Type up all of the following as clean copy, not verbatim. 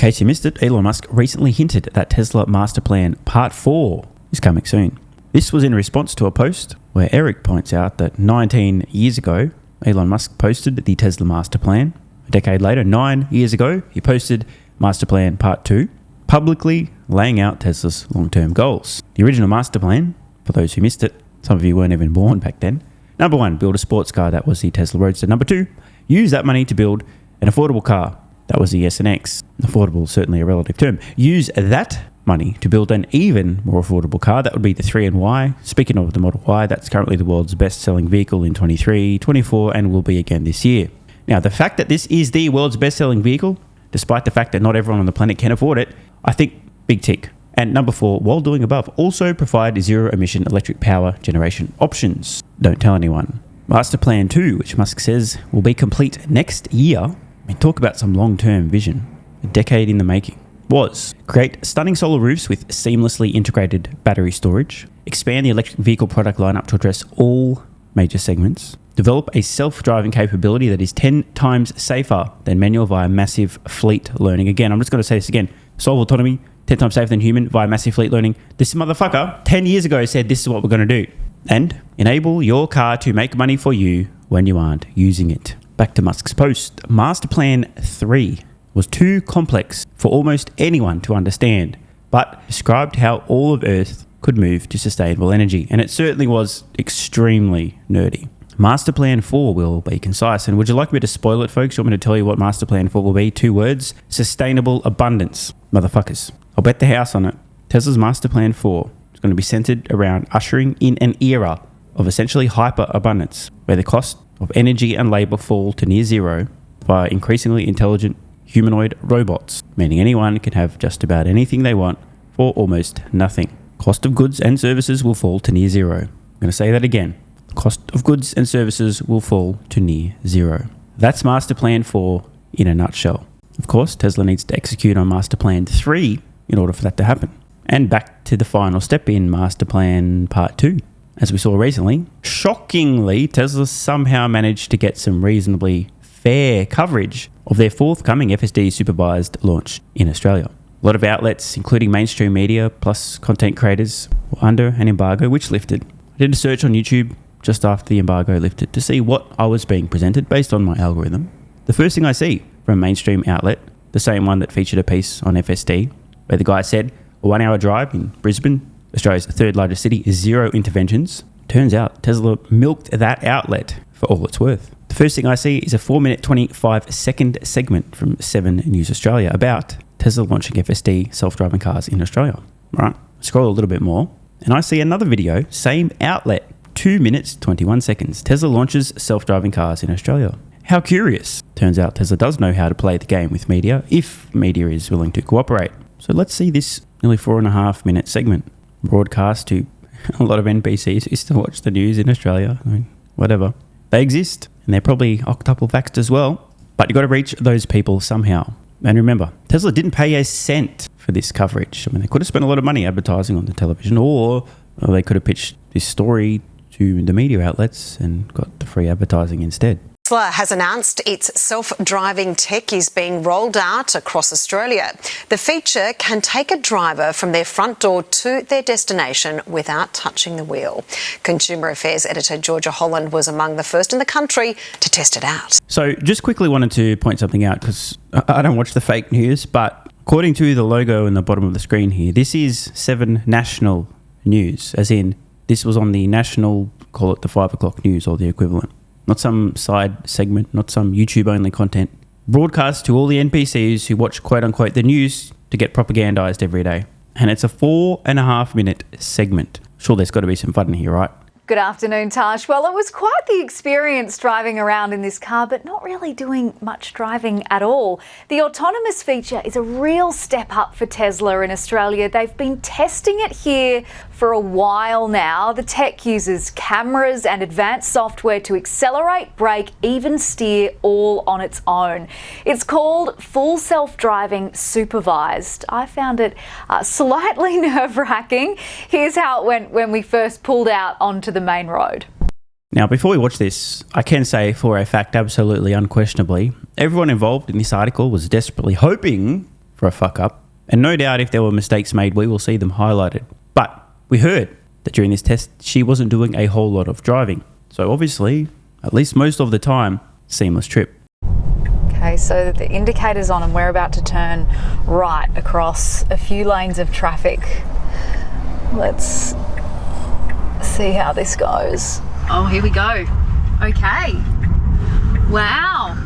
case you missed it, Elon Musk recently hinted that Tesla Masterplan Part 4 is coming soon. This was in response to a post where Eric points out that 19 years ago, Elon Musk posted the Tesla Masterplan. A decade later, 9 years ago, he posted Masterplan Part 2, publicly laying out Tesla's long-term goals. The original Masterplan, for those who missed it, some of you weren't even born back then. Number 1, build a sports car. That was the Tesla Roadster. Number 2, use that money to build an affordable car. That was the S and X. Affordable, certainly a relative term. Use that money to build an even more affordable car. That would be the 3 and Y. Speaking of the Model Y, that's currently the world's best-selling vehicle in 23, 24, and will be again this year. Now, the fact that this is the world's best-selling vehicle, despite the fact that not everyone on the planet can afford it, I think big tick. And number 4, while doing above, also provide zero-emission electric power generation options. Don't tell anyone. Masterplan 2, which Musk says will be complete next year. Talk about some long-term vision. A decade in the making. Was create stunning solar roofs with seamlessly integrated battery storage. Expand the electric vehicle product lineup to address all major segments. Develop a self-driving capability that is 10 times safer than manual via massive fleet learning. Again, I'm just going to say this again. Solve autonomy, 10 times safer than human via massive fleet learning. This motherfucker 10 years ago said this is what we're going to do. And enable your car to make money for you when you aren't using it. Back to Musk's post. Masterplan 3 was too complex for almost anyone to understand, but described how all of Earth could move to sustainable energy. And it certainly was extremely nerdy. Masterplan 4 will be concise. And would you like me to spoil it, folks? You want me to tell you what Masterplan 4 will be? 2 words. Sustainable abundance. Motherfuckers. I'll bet the house on it. Tesla's Masterplan 4 is going to be centered around ushering in an era of essentially hyper abundance, where the cost of energy and labor fall to near zero via increasingly intelligent humanoid robots, meaning anyone can have just about anything they want for almost nothing. Cost of goods and services will fall to near zero. I'm going to say that again. Cost of goods and services will fall to near zero. That's Masterplan 4 in a nutshell. Of course, Tesla needs to execute on Masterplan 3 in order for that to happen. And back to the final step in Masterplan Part 2. As we saw recently, shockingly, Tesla somehow managed to get some reasonably fair coverage of their forthcoming FSD Supervised launch in Australia. A lot of outlets, including mainstream media plus content creators, were under an embargo which lifted. I did a search on YouTube just after the embargo lifted to see what I was being presented based on my algorithm. The first thing I see from a mainstream outlet, the same one that featured a piece on FSD, where the guy said, a 1-hour drive in Brisbane, Australia's 3rd largest city, is 0 interventions. Turns out Tesla milked that outlet for all it's worth. The first thing I see is a 4-minute 25-second segment from 7 News Australia about Tesla launching FSD self-driving cars in Australia. Right, scroll a little bit more and I see another video, same outlet, 2 minutes 21 seconds. Tesla launches self-driving cars in Australia. How curious. Turns out Tesla does know how to play the game with media if media is willing to cooperate. So let's see this nearly 4.5-minute segment broadcast to a lot of NPCs who still watch the news in Australia. I mean, whatever. They exist, and they're probably octuple vaxxed as well. But you've got to reach those people somehow. And remember, Tesla didn't pay a cent for this coverage. I mean, they could have spent a lot of money advertising on the television, or they could have pitched this story to the media outlets and got the free advertising instead. Tesla has announced its self-driving tech is being rolled out across Australia. The feature can take a driver from their front door to their destination without touching the wheel. Consumer Affairs editor Georgia Holland was among the first in the country to test it out. So just quickly wanted to point something out because I don't watch the fake news, but according to the logo in the bottom of the screen here, this is 7 national news, as in this was on the national, call it the 5 o'clock news or the equivalent. Not some side segment, not some YouTube-only content. Broadcast to all the NPCs who watch quote-unquote the news to get propagandized every day. And it's a 4.5-minute segment. Sure, there's got to be some fun in here, right? Good afternoon, Tash. Well, it was quite the experience driving around in this car, but not really doing much driving at all. The autonomous feature is a real step up for Tesla in Australia. They've been testing it here for a while now. The tech uses cameras and advanced software to accelerate, brake, even steer all on its own. It's called Full Self-Driving Supervised. I found it slightly nerve-wracking. Here's how it went when we first pulled out onto the main road. Now, before we watch this, I can say for a fact, absolutely unquestionably, everyone involved in this article was desperately hoping for a fuck up. And no doubt if there were mistakes made, we will see them highlighted. But we heard that during this test, she wasn't doing a whole lot of driving. So obviously, at least most of the time, seamless trip. Okay, so the indicator's on and we're about to turn right across a few lanes of traffic. Let's see how this goes. Oh, here we go. Okay. Wow.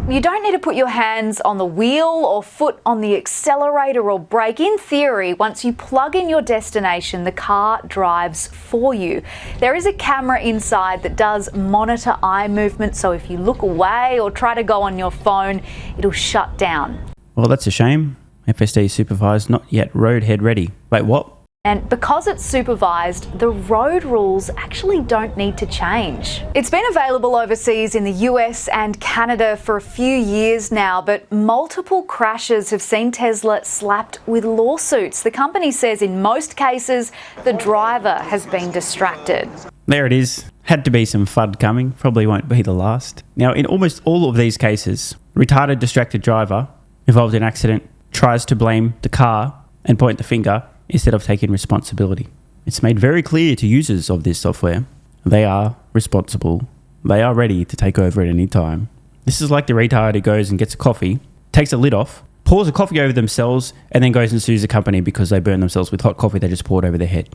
You don't need to put your hands on the wheel or foot on the accelerator or brake. In theory, once you plug in your destination, the car drives for you. There is a camera inside that does monitor eye movement, so if you look away or try to go on your phone, it'll shut down. Well, that's a shame. FSD supervised, not yet roadhead ready. Wait, what? And because it's supervised, the road rules actually don't need to change. It's been available overseas in the US and Canada for a few years now, but multiple crashes have seen Tesla slapped with lawsuits. The company says in most cases, the driver has been distracted. There it is. Had to be some FUD coming. Probably won't be the last. Now, in almost all of these cases, retarded distracted driver involved in accident tries to blame the car and point the finger instead of taking responsibility. It's made very clear to users of this software. They are responsible. They are ready to take over at any time. This is like the retard who goes and gets a coffee, takes a lid off, pours a coffee over themselves, and then goes and sues the company because they burn themselves with hot coffee they just poured over their head.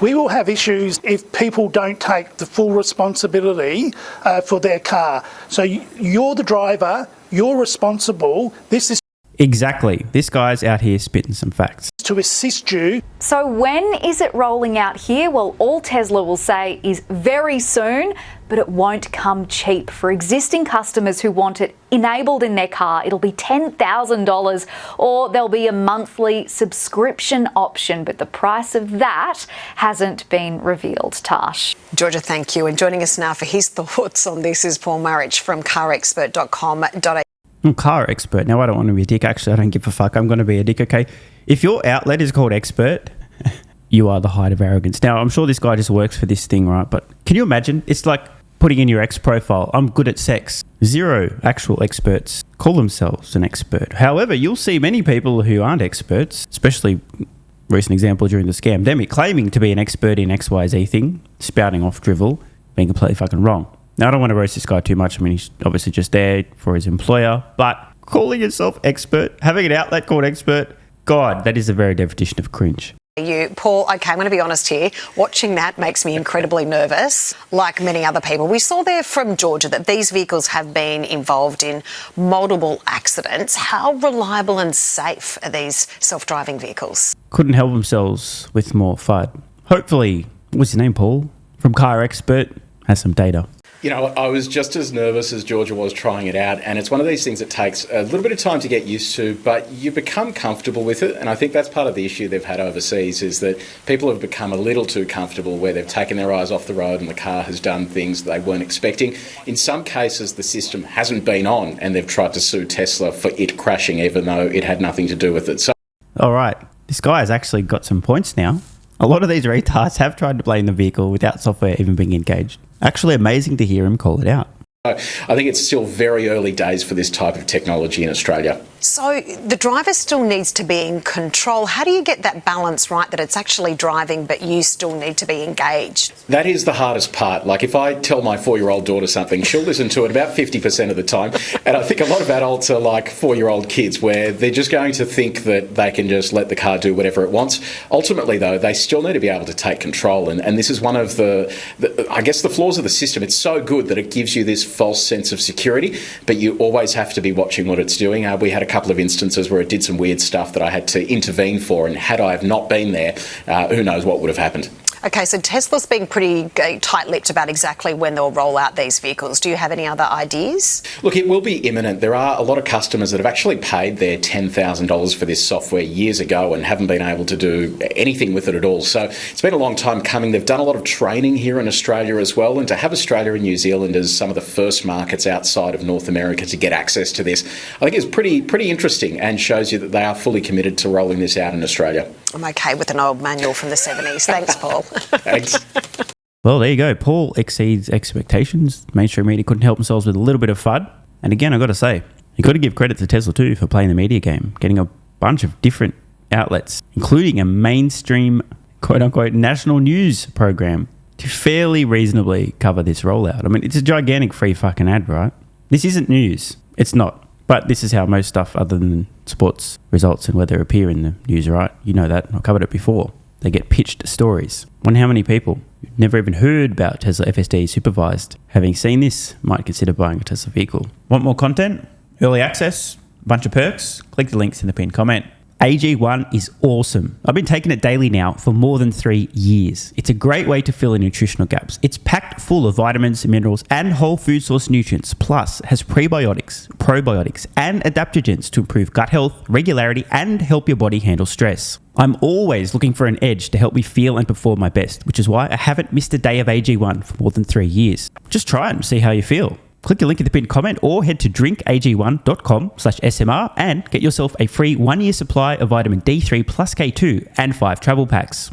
We will have issues if people don't take the full responsibility for their car. So you're the driver, you're responsible. This is Exactly. This guy's out here spitting some facts. to assist you. So when is it rolling out here? Well, all Tesla will say is very soon, but it won't come cheap. For existing customers who want it enabled in their car, it'll be $10,000, or there'll be a monthly subscription option, but the price of that hasn't been revealed. Tash. Georgia, thank you. And joining us now for his thoughts on this is Paul Marich from carexpert.com.au. I'm a car expert. Now, I don't want to be a dick. Actually, I don't give a fuck. I'm going to be a dick, okay? If your outlet is called expert, you are the height of arrogance. Now, I'm sure this guy just works for this thing, right? But can you imagine? It's like putting in your ex profile, I'm good at sex. 0 actual experts call themselves an expert. However, you'll see many people who aren't experts, especially recent example during the scamdemic, claiming to be an expert in XYZ thing, spouting off drivel, being completely fucking wrong. Now, I don't want to roast this guy too much. I mean, he's obviously just there for his employer, but calling yourself expert, having an outlet called expert, God, that is the very definition of cringe. You, Paul, okay, I'm going to be honest here. Watching that makes me incredibly nervous, like many other people. We saw there from Georgia that these vehicles have been involved in multiple accidents. How reliable and safe are these self-driving vehicles? Couldn't help themselves with more FUD. Hopefully, what's your name, Paul? From Car Expert, has some data. You know, I was just as nervous as Georgia was trying it out, and it's one of these things that takes a little bit of time to get used to, but you become comfortable with it, and I think that's part of the issue they've had overseas, is that people have become a little too comfortable where they've taken their eyes off the road and the car has done things they weren't expecting. In some cases, the system hasn't been on, and they've tried to sue Tesla for it crashing, even though it had nothing to do with it. So, All right, this guy has actually got some points now. A lot of these retards have tried to blame the vehicle without software even being engaged. Actually amazing to hear him call it out. I think it's still very early days for this type of technology in Australia. So the driver still needs to be in control. How do you get that balance right, that it's actually driving but you still need to be engaged? That is the hardest part. Like, if I tell my 4-year-old daughter something, she'll listen to it about 50% of the time. And I think a lot of adults are like 4-year-old kids, where they're just going to think that they can just let the car do whatever it wants. Ultimately, though, they still need to be able to take control. And this is one of the I guess, the flaws of the system. It's so good that it gives you this false sense of security, but you always have to be watching what it's doing. We had a couple of instances where it did some weird stuff that I had to intervene for, and had I have not been there, who knows what would have happened. Okay, so Tesla's being pretty tight-lipped about exactly when they'll roll out these vehicles. Do you have any other ideas? Look, it will be imminent. There are a lot of customers that have actually paid their $10,000 for this software years ago and haven't been able to do anything with it at all. So it's been a long time coming. They've done a lot of training here in Australia as well, and to have Australia and New Zealand as some of the first markets outside of North America to get access to this, I think is pretty interesting, and shows you that they are fully committed to rolling this out in Australia. I'm okay with an old manual from the 70s. Thanks, Paul. Thanks. Well, there you go. Paul exceeds expectations. Mainstream media couldn't help themselves with a little bit of FUD. And again, I've got to say, You've got to give credit to Tesla too for playing the media game, getting a bunch of different outlets, including a mainstream, quote-unquote, national news program to fairly reasonably cover this rollout. I mean, it's a gigantic free fucking ad, right? This isn't news. It's not. But this is how most stuff other than sports results and weather appear in the news, right? You know that. I've covered it before. They get pitched stories. Wonder how many people who've never even heard about Tesla FSD Supervised, having seen this, might consider buying a Tesla vehicle. Want more content? Early access? Bunch of perks? Click the links in the pinned comment. AG1 is awesome. I've been taking it daily now for more than 3 years. It's a great way to fill in nutritional gaps. It's packed full of vitamins, minerals, and whole food source nutrients, plus has prebiotics, probiotics, and adaptogens to improve gut health, regularity, and help your body handle stress. I'm always looking for an edge to help me feel and perform my best, which is why I haven't missed a day of AG1 for more than 3 years. Just try it and see how you feel. Click the link in the pinned comment or head to drinkag1.com/SMR and get yourself a free 1-year supply of vitamin D3 plus K2 and 5 travel packs.